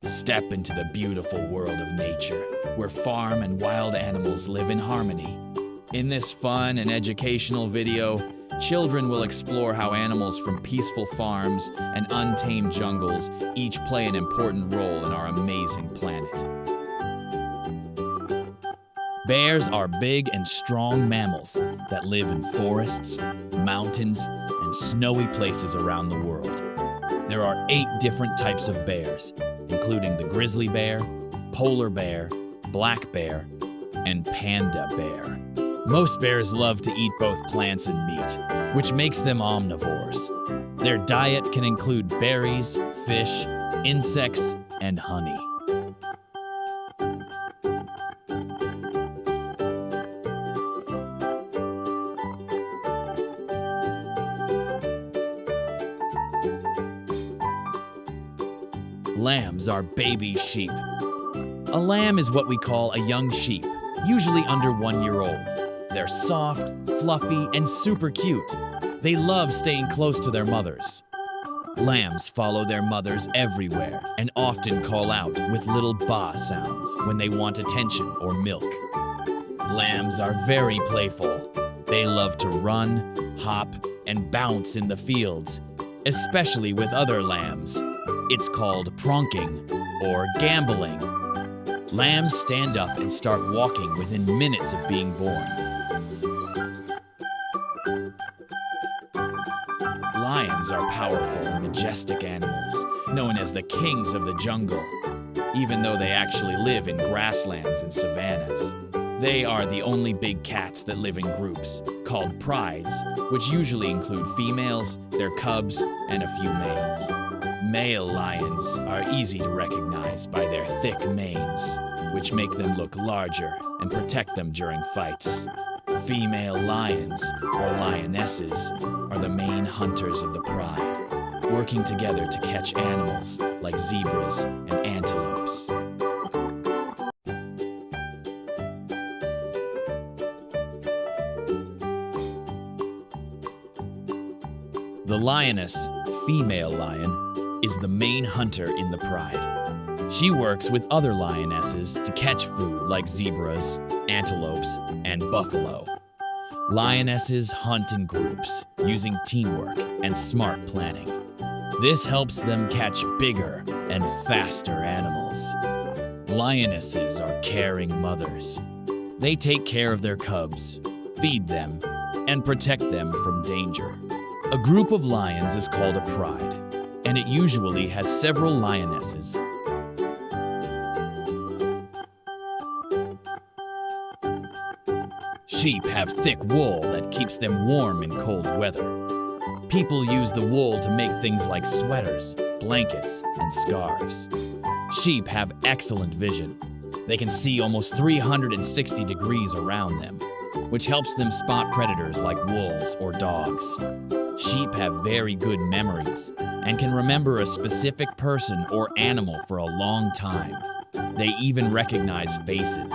Step into the beautiful world of nature, where farm and wild animals live in harmony. In this fun and educational video, children will explore how animals from peaceful farms and untamed jungles each play an important role in our amazing planet. Bears are big and strong mammals that live in forests, mountains, and snowy places around the world. There are 8 different types of bears, including the grizzly bear, polar bear, black bear, and panda bear. Most bears love to eat both plants and meat, which makes them omnivores. Their diet can include berries, fish, insects, and honey. Lambs are baby sheep. A lamb is what we call a young sheep, usually under 1 year old. They're soft, fluffy, and super cute. They love staying close to their mothers. Lambs follow their mothers everywhere and often call out with little ba sounds when they want attention or milk. Lambs are very playful. They love to run, hop, and bounce in the fields, especially with other lambs. It's called pronking or gambling. Lambs stand up and start walking within minutes of being born. Lions are powerful and majestic animals, known as the kings of the jungle, even though they actually live in grasslands and savannas. They are the only big cats that live in groups, called prides, which usually include females, their cubs, and a few males. Male lions are easy to recognize by their thick manes, which make them look larger and protect them during fights. Female lions, or lionesses, are the main hunters of the pride, working together to catch animals like zebras and antelopes. The lioness, female lion, is the main hunter in the pride. She works with other lionesses to catch food like zebras, antelopes, and buffalo. Lionesses hunt in groups, using teamwork and smart planning. This helps them catch bigger and faster animals. Lionesses are caring mothers. They take care of their cubs, feed them, and protect them from danger. A group of lions is called a pride, and it usually has several lionesses. Sheep have thick wool that keeps them warm in cold weather. People use the wool to make things like sweaters, blankets, and scarves. Sheep have excellent vision. They can see almost 360 degrees around them, which helps them spot predators like wolves or dogs. Sheep have very good memories and can remember a specific person or animal for a long time. They even recognize faces.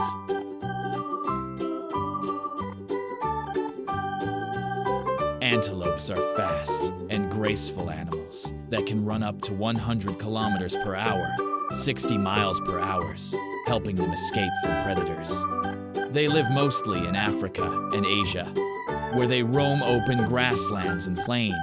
Antelopes are fast and graceful animals that can run up to 100 kilometers per hour, 60 miles per hour, helping them escape from predators. They live mostly in Africa and Asia, where they roam open grasslands and plains.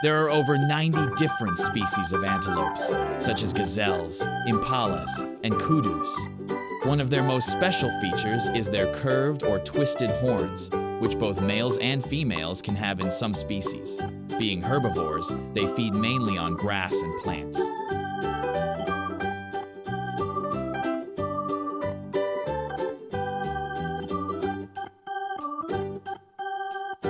There are over 90 different species of antelopes, such as gazelles, impalas, and kudus. One of their most special features is their curved or twisted horns, which both males and females can have in some species. Being herbivores, they feed mainly on grass and plants.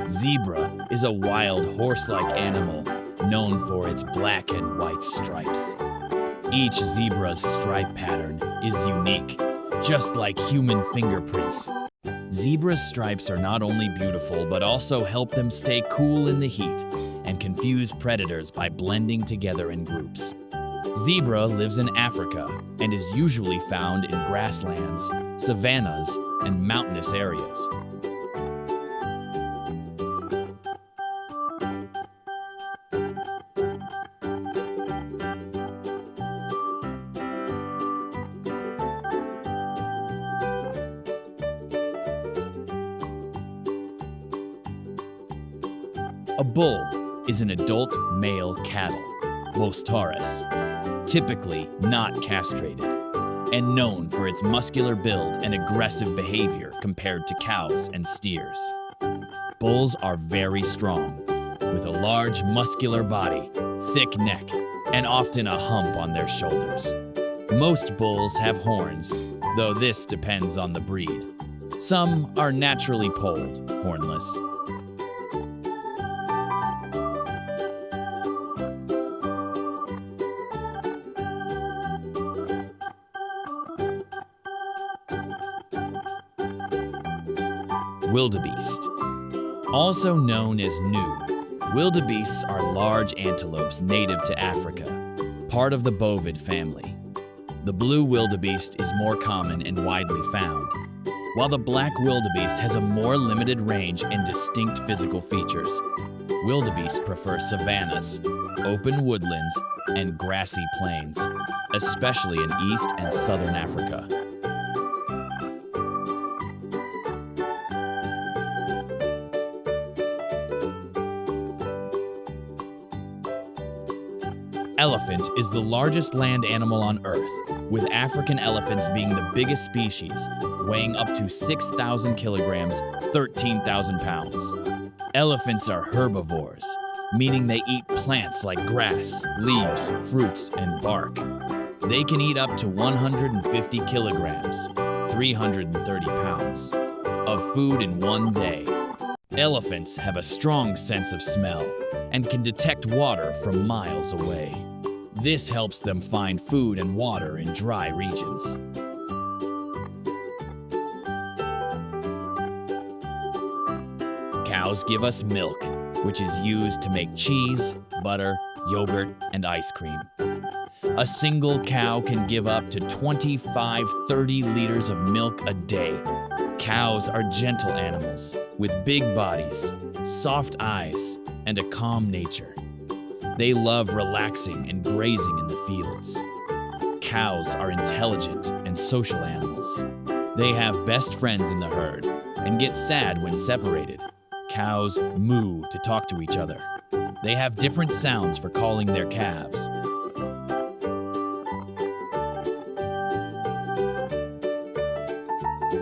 Zebra is a wild horse-like animal known for its black and white stripes. Each zebra's stripe pattern is unique, just like human fingerprints. Zebra's stripes are not only beautiful, but also help them stay cool in the heat and confuse predators by blending together in groups. Zebra lives in Africa and is usually found in grasslands, savannas, and mountainous areas. A bull is an adult male cattle, Bos taurus, typically not castrated, and known for its muscular build and aggressive behavior compared to cows and steers. Bulls are very strong, with a large muscular body, thick neck, and often a hump on their shoulders. Most bulls have horns, though this depends on the breed. Some are naturally polled, hornless. Wildebeest. Also known as gnu, wildebeests are large antelopes native to Africa, part of the bovid family. The blue wildebeest is more common and widely found, while the black wildebeest has a more limited range and distinct physical features. Wildebeests prefer savannas, open woodlands, and grassy plains, especially in East and Southern Africa. Elephant is the largest land animal on Earth, with African elephants being the biggest species, weighing up to 6,000 kilograms, 13,000 pounds. Elephants are herbivores, meaning they eat plants like grass, leaves, fruits, and bark. They can eat up to 150 kilograms, 330 pounds, of food in one day. Elephants have a strong sense of smell and can detect water from miles away. This helps them find food and water in dry regions. Cows give us milk, which is used to make cheese, butter, yogurt, and ice cream. A single cow can give up to 25-30 liters of milk a day. Cows are gentle animals with big bodies, soft eyes, and a calm nature. They love relaxing and grazing in the fields. Cows are intelligent and social animals. They have best friends in the herd and get sad when separated. Cows moo to talk to each other. They have different sounds for calling their calves.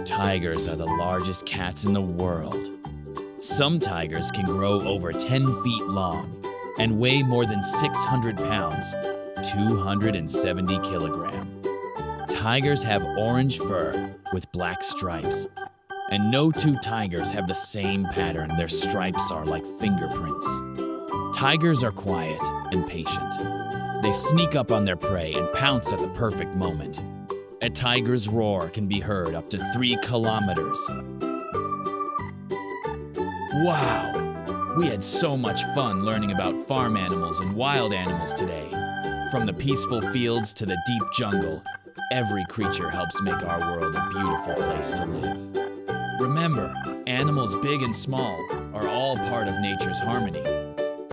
Tigers are the largest cats in the world. Some tigers can grow over 10 feet long and weigh more than 600 pounds, 270 kilograms. Tigers have orange fur with black stripes, and no two tigers have the same pattern. Their stripes are like fingerprints. Tigers are quiet and patient. They sneak up on their prey and pounce at the perfect moment. A tiger's roar can be heard up to 3 kilometers. Wow! We had so much fun learning about farm animals and wild animals today. From the peaceful fields to the deep jungle, every creature helps make our world a beautiful place to live. Remember, animals big and small are all part of nature's harmony.